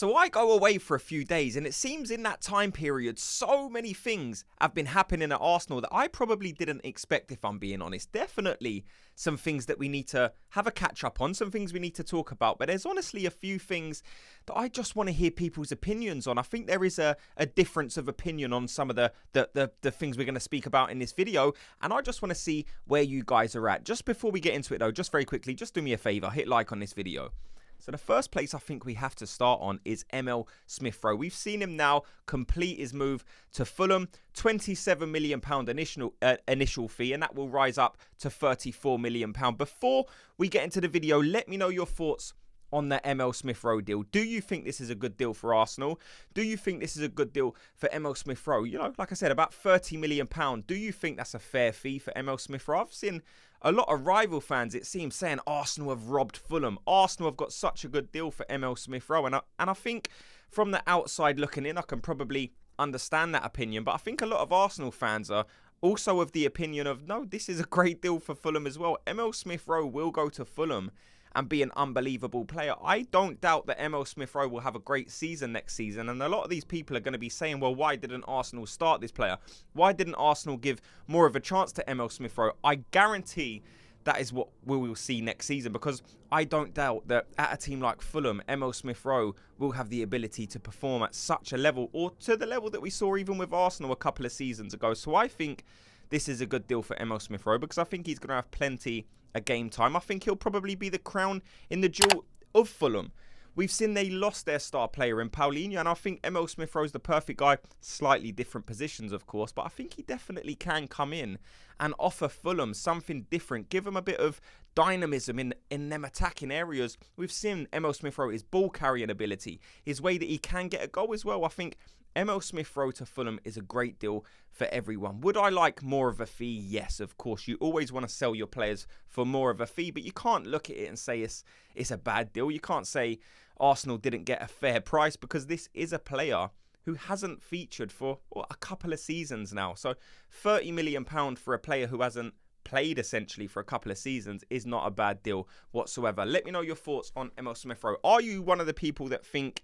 So I go away for a few days, and it seems in that time period, so many things have been happening at Arsenal that I probably didn't expect, if I'm being honest. Definitely some things that we need to have a catch up on, some things we need to talk about. But there's honestly a few things that I just want to hear people's opinions on. I think there is a difference of opinion on some of the things we're going to speak about in this video. And I just want to see where you guys are at. Just before we get into it though, just very quickly, just do me a favour, hit like on this video. So the first place I think we have to start on is Emile Smith Rowe. We've seen him now complete his move to Fulham. £27 million initial fee, and that will rise up to £34 million. Before we get into the video, let me know your thoughts on the Emile Smith Rowe deal. Do you think this is a good deal for Arsenal? Do you think this is a good deal for Emile Smith Rowe? You know, like I said, about £30 million. Do you think that's a fair fee for Emile Smith Rowe? I've seen a lot of rival fans, it seems, saying Arsenal have robbed Fulham. Arsenal have got such a good deal for Emile Smith Rowe. And I think from the outside looking in, I can probably understand that opinion. But I think a lot of Arsenal fans are also of the opinion of, no, this is a great deal for Fulham as well. Emile Smith Rowe will go to Fulham and be an unbelievable player. I don't doubt that Emile Smith Rowe will have a great season next season. And a lot of these people are going to be saying, well, why didn't Arsenal start this player? Why didn't Arsenal give more of a chance to Emile Smith Rowe? I guarantee that is what we will see next season, because I don't doubt that at a team like Fulham, Emile Smith Rowe will have the ability to perform at such a level, or to the level that we saw even with Arsenal a couple of seasons ago. So I think this is a good deal for Emile Smith Rowe, because I think he's going to have plenty of game time. I think he'll probably be the crown in the jewel of Fulham. We've seen they lost their star player in Paulinho, and I think Emile Smith Rowe's the perfect guy. Slightly different positions, of course, but I think he definitely can come in and offer Fulham something different. Give them a bit of dynamism in them attacking areas. We've seen Emile Smith Rowe, his ball carrying ability, his way that he can get a goal as well. I think Emile Smith Rowe to Fulham is a great deal for everyone. Would I like more of a fee? Yes, of course. You always want to sell your players for more of a fee, but you can't look at it and say it's a bad deal. You can't say Arsenal didn't get a fair price, because this is a player who hasn't featured for a couple of seasons now. So £30 million for a player who hasn't played essentially for a couple of seasons is not a bad deal whatsoever. Let me know your thoughts on Emile Smith Rowe. Are you one of the people that think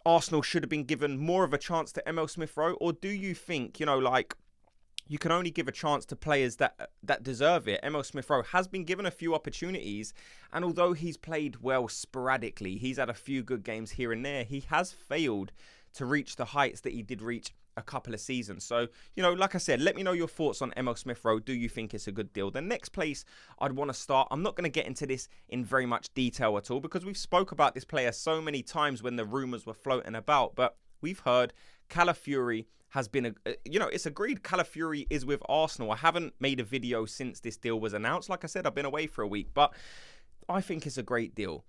Arsenal should have been given more of a chance to Emile Smith Rowe? Or do you think, you can only give a chance to players that deserve it? Emile Smith Rowe has been given a few opportunities, and although he's played well sporadically, he's had a few good games here and there, he has failed to reach the heights that he did reach a couple of seasons. So, like I said, let me know your thoughts on Emile Smith Rowe. Do you think it's a good deal? The next place I'd want to start, I'm not going to get into this in very much detail at all, because we've spoke about this player so many times when the rumours were floating about, but we've heard Calafiori has been, it's agreed Calafiori is with Arsenal. I haven't made a video since this deal was announced. Like I said, I've been away for a week, but I think it's a great deal.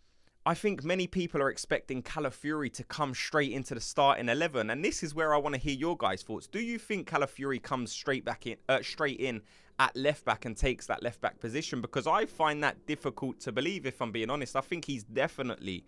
I think many people are expecting Calafiori to come straight into the starting 11, and this is where I want to hear your guys' thoughts. Do you think Calafiori comes straight in at left back and takes that left back position? Because I find that difficult to believe, if I'm being honest. I think he's definitely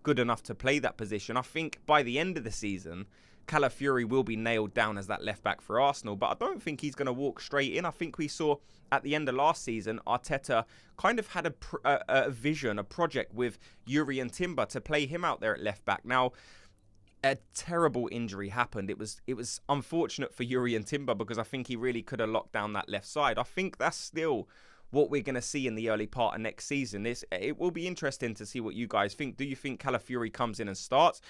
good enough to play that position. I think by the end of the season, Calafiori will be nailed down as that left back for Arsenal, but I don't think he's going to walk straight in. I think we saw at the end of last season, Arteta kind of had a vision, a project with Yuri and Timber to play him out there at left back. Now, a terrible injury happened. It was unfortunate for Yuri and Timber, because I think he really could have locked down that left side. I think that's still what we're going to see in the early part of next season. It will be interesting to see what you guys think. Do you think Calafiori comes in and starts?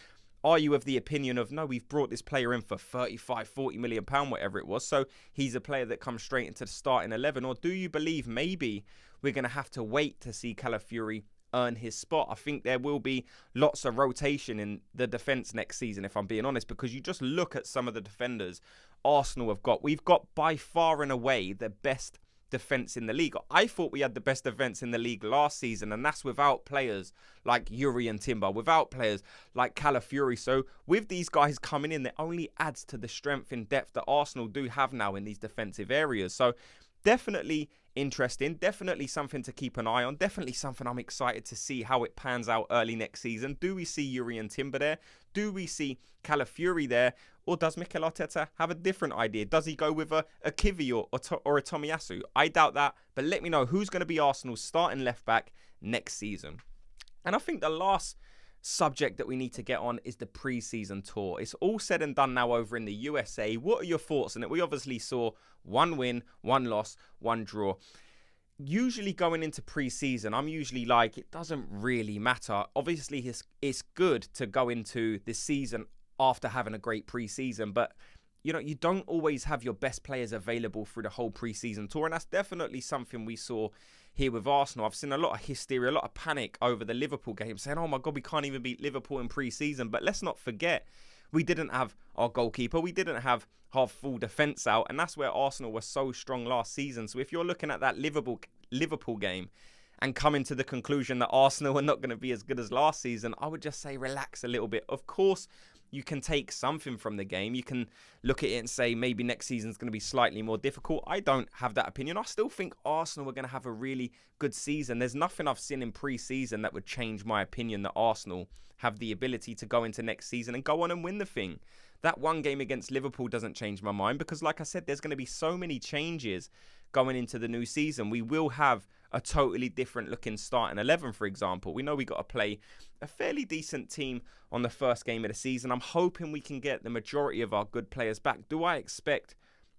Are you of the opinion of, no, we've brought this player in for 35, 40 million pound, whatever it was, so he's a player that comes straight into the starting 11? Or do you believe maybe we're going to have to wait to see Calafiori earn his spot? I think there will be lots of rotation in the defence next season, if I'm being honest, because you just look at some of the defenders Arsenal have got. We've got by far and away the best defence in the league. I thought we had the best defence in the league last season, and that's without players like Yuri and Timber, without players like Calafiori. So with these guys coming in, that only adds to the strength and depth that Arsenal do have now in these defensive areas. So definitely interesting, definitely something to keep an eye on, definitely something I'm excited to see how it pans out early next season. Do we see Yuri and Timber there? Do we see Calafiori there? Or does Mikel Arteta have a different idea? Does he go with a Kivi or a Tomiyasu? I doubt that, but let me know who's going to be Arsenal's starting left back next season. And I think the last subject that we need to get on is the preseason tour. It's all said and done now over in the USA. What are your thoughts on it? We obviously saw 1 win, 1 loss, 1 draw. Usually going into preseason, I'm usually like, it doesn't really matter. Obviously, it's good to go into this season after having a great preseason, but you know, you don't always have your best players available through the whole preseason tour, and that's definitely something we saw here with Arsenal. I've seen a lot of hysteria, a lot of panic over the Liverpool game, saying, oh my God, we can't even beat Liverpool in preseason. But let's not forget, we didn't have our goalkeeper, we didn't have our full defence out, and that's where Arsenal was so strong last season. So if you're looking at that Liverpool game and coming to the conclusion that Arsenal are not going to be as good as last season, I would just say relax a little bit. Of course, you can take something from the game. You can look at it and say maybe next season's going to be slightly more difficult. I don't have that opinion. I still think Arsenal are going to have a really good season. There's nothing I've seen in pre-season that would change my opinion that Arsenal have the ability to go into next season and go on and win the thing. That one game against Liverpool doesn't change my mind because, like I said, there's going to be so many changes going into the new season. We will have a totally different looking starting 11, for example. We know we got to play a fairly decent team on the first game of the season. I'm hoping we can get the majority of our good players back. Do I expect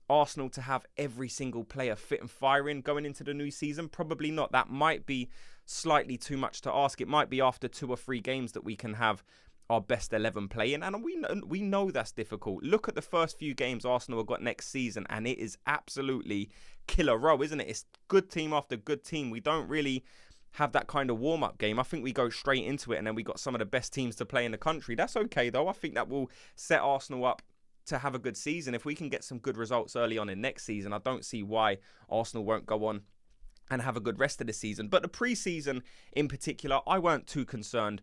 Arsenal to have every single player fit and firing going into the new season? Probably not. That might be slightly too much to ask. It might be after 2 or 3 games that we can have our best 11 playing, and we know that's difficult. Look at the first few games Arsenal have got next season, and it is absolutely killer row, isn't it? It's good team after good team. We don't really have that kind of warm-up game. I think we go straight into it, and then we got some of the best teams to play in the country. That's okay, though. I think that will set Arsenal up to have a good season. If we can get some good results early on in next season, I don't see why Arsenal won't go on and have a good rest of the season. But the pre-season in particular, I weren't too concerned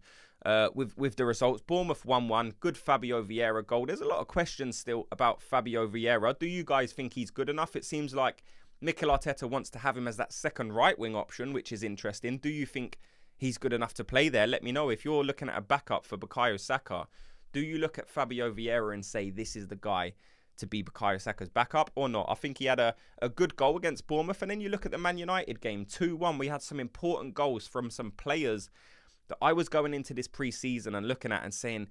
with the results. Bournemouth 1-1, good Fabio Vieira goal. There's a lot of questions still about Fabio Vieira. Do you guys think he's good enough? It seems like Mikel Arteta wants to have him as that second right wing option, which is interesting. Do you think he's good enough to play there? Let me know. If you're looking at a backup for Bukayo Saka, do you look at Fabio Vieira and say this is the guy to be Bukayo Saka's backup or not? I think he had a good goal against Bournemouth, and then you look at the Man United game, 2-1. We had some important goals from some players that I was going into this pre-season and looking at and saying,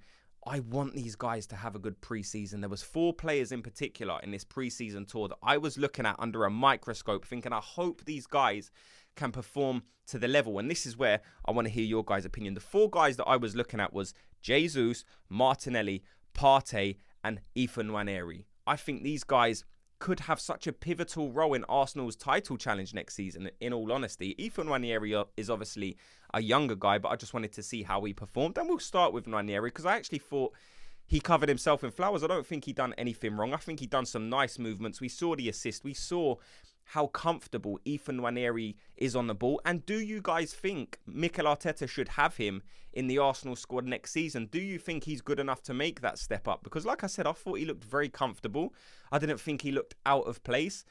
I want these guys to have a good pre-season. There was 4 players in particular in this pre-season tour that I was looking at under a microscope thinking, I hope these guys can perform to the level. And this is where I want to hear your guys' opinion. The 4 guys that I was looking at was Jesus, Martinelli, Partey, and Nwaneri. I think these guys could have such a pivotal role in Arsenal's title challenge next season, in all honesty. Nwaneri is obviously a younger guy, but I just wanted to see how he performed. And we'll start with Nwaneri because I actually thought he covered himself in flowers. I don't think he done anything wrong. I think he done some nice movements. We saw the assist. We saw how comfortable Nwaneri is on the ball. And do you guys think Mikel Arteta should have him in the Arsenal squad next season? Do you think he's good enough to make that step up? Because like I said, I thought he looked very comfortable. I didn't think he looked out of place.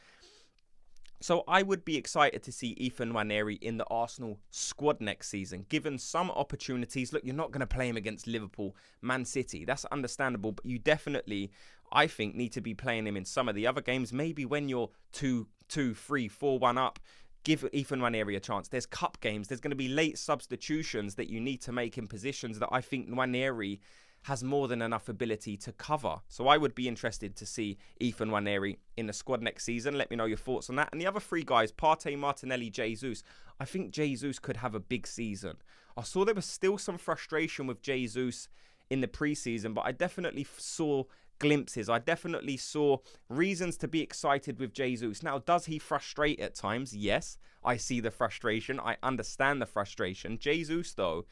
So I would be excited to see Nwaneri in the Arsenal squad next season, given some opportunities. Look, you're not going to play him against Liverpool, Man City. That's understandable, but you definitely, I think, need to be playing him in some of the other games. Maybe when you're 2-3, 4-1 up, give Nwaneri a chance. There's cup games. There's going to be late substitutions that you need to make in positions that I think Nwaneri has more than enough ability to cover. So I would be interested to see Nwaneri in the squad next season. Let me know your thoughts on that. And the other 3 guys, Partey, Martinelli, Jesus, I think Jesus could have a big season. I saw there was still some frustration with Jesus in the preseason, but I definitely saw glimpses. I definitely saw reasons to be excited with Jesus. Now, does he frustrate at times? Yes, I see the frustration. I understand the frustration. Jesus, though,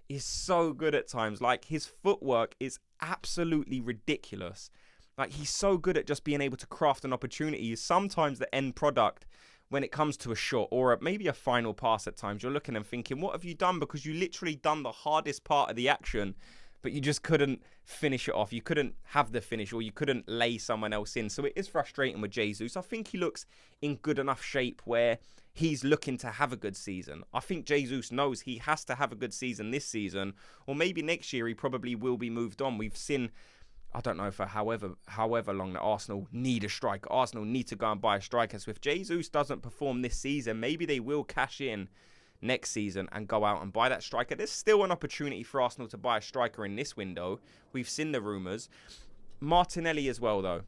is so good at times. Like, his footwork is absolutely ridiculous. Like, he's so good at just being able to craft an opportunity. Sometimes the end product, when it comes to a shot or maybe a final pass at times, you're looking and thinking, what have you done? Because you literally done the hardest part of the action, but you just couldn't finish it off. You couldn't have the finish, or you couldn't lay someone else in. So it is frustrating with Jesus. I think he looks in good enough shape where he's looking to have a good season. I think Jesus knows he has to have a good season this season, or maybe next year he probably will be moved on. We've seen, I don't know for however long that Arsenal need a striker. Arsenal need to go and buy a striker. So if Jesus doesn't perform this season, maybe they will cash in next season and go out and buy that striker. There's still an opportunity for Arsenal to buy a striker in this window. We've seen the rumours. Martinelli as well, though.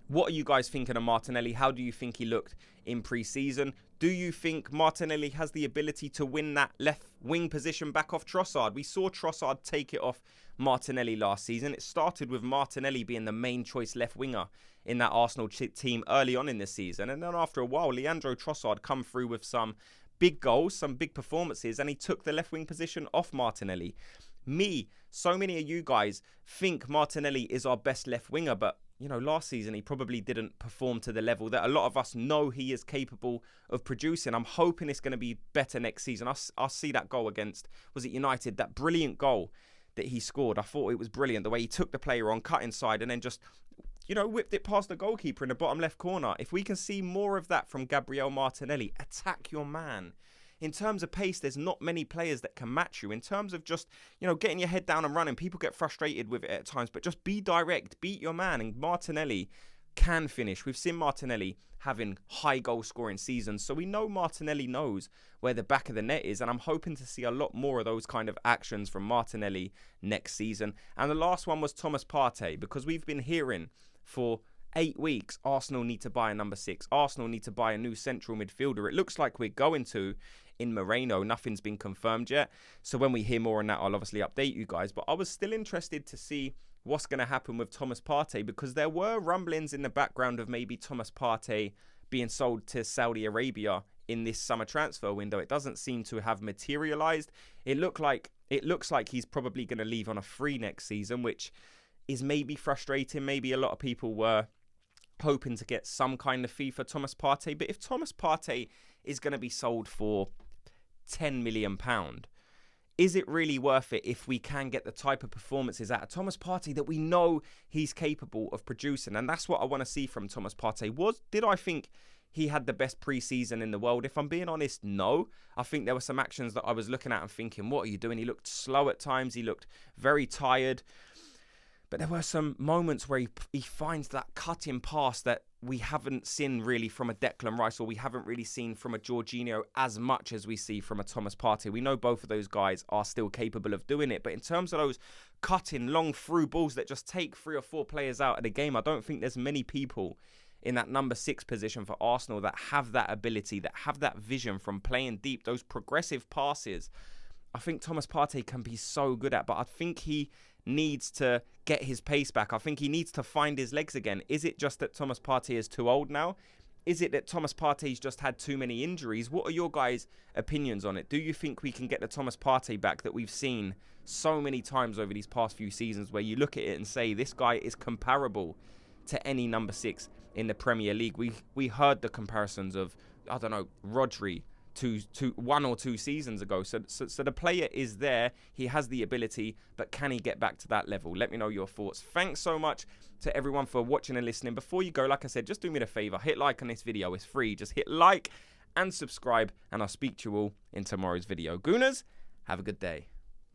What are you guys thinking of Martinelli? How do you think he looked in pre-season? Do you think Martinelli has the ability to win that left wing position back off Trossard? We saw Trossard take it off Martinelli last season. It started with Martinelli being the main choice left winger in that Arsenal team early on in the season. And then after a while, Leandro Trossard come through with some big goals, some big performances, and he took the left wing position off Martinelli. So many of you guys think Martinelli is our best left winger, but you know, last season he probably didn't perform to the level that a lot of us know he is capable of producing. I'm hoping it's going to be better next season. I'll see that goal against, was it United? That brilliant goal that he scored. I thought it was brilliant. The way he took the player on, cut inside, and then just, you know, whipped it past the goalkeeper in the bottom left corner. If we can see more of that from Gabriel Martinelli, attack your man. In terms of pace, there's not many players that can match you. In terms of just, you know, getting your head down and running, people get frustrated with it at times, but just be direct, beat your man. And Martinelli can finish. We've seen Martinelli having high goal scoring seasons, so we know Martinelli knows where the back of the net is, and I'm hoping to see a lot more of those kind of actions from Martinelli next season. And the last one was Thomas Partey, because we've been hearing for 8 weeks, Arsenal need to buy a number 6. Arsenal need to buy a new central midfielder. It looks like we're going to in Moreno. Nothing's been confirmed yet. So when we hear more on that, I'll obviously update you guys. But I was still interested to see what's going to happen with Thomas Partey, because there were rumblings in the background of maybe Thomas Partey being sold to Saudi Arabia in this summer transfer window. It doesn't seem to have materialized. It looks like he's probably going to leave on a free next season, which is maybe frustrating. Maybe a lot of people were hoping to get some kind of fee for Thomas Partey. But if Thomas Partey is going to be sold for £10 million, is it really worth it if we can get the type of performances out of Thomas Partey that we know he's capable of producing? And that's what I want to see from Thomas Partey. Did I think he had the best pre-season in the world? If I'm being honest, no. I think there were some actions that I was looking at and thinking, what are you doing? He looked slow at times. He looked very tired. But there were some moments where he finds that cutting pass that we haven't seen really from a Declan Rice, or we haven't really seen from a Jorginho as much as we see from a Thomas Partey. We know both of those guys are still capable of doing it. But in terms of those cutting long through balls that just take 3 or 4 players out of the game, I don't think there's many people in that number 6 position for Arsenal that have that ability, that have that vision from playing deep, those progressive passes. I think Thomas Partey can be so good at, but I think he needs to get his pace back. I think he needs to find his legs again. Is it just that Thomas Partey is too old now? Is it that Thomas Partey's just had too many injuries? What are your guys' opinions on it? Do you think we can get the Thomas Partey back that we've seen so many times over these past few seasons, where you look at it and say this guy is comparable to any number 6 in the Premier League? We heard the comparisons of, I don't know, Rodri to 1 or 2 seasons ago. So the player is there. He has the ability, but can he get back to that level? Let me know your thoughts. Thanks so much to everyone for watching and listening. Before you go, like I said, just do me a favor. Hit like on this video. It's free. Just hit like and subscribe, and I'll speak to you all in tomorrow's video. Gooners, have a good day.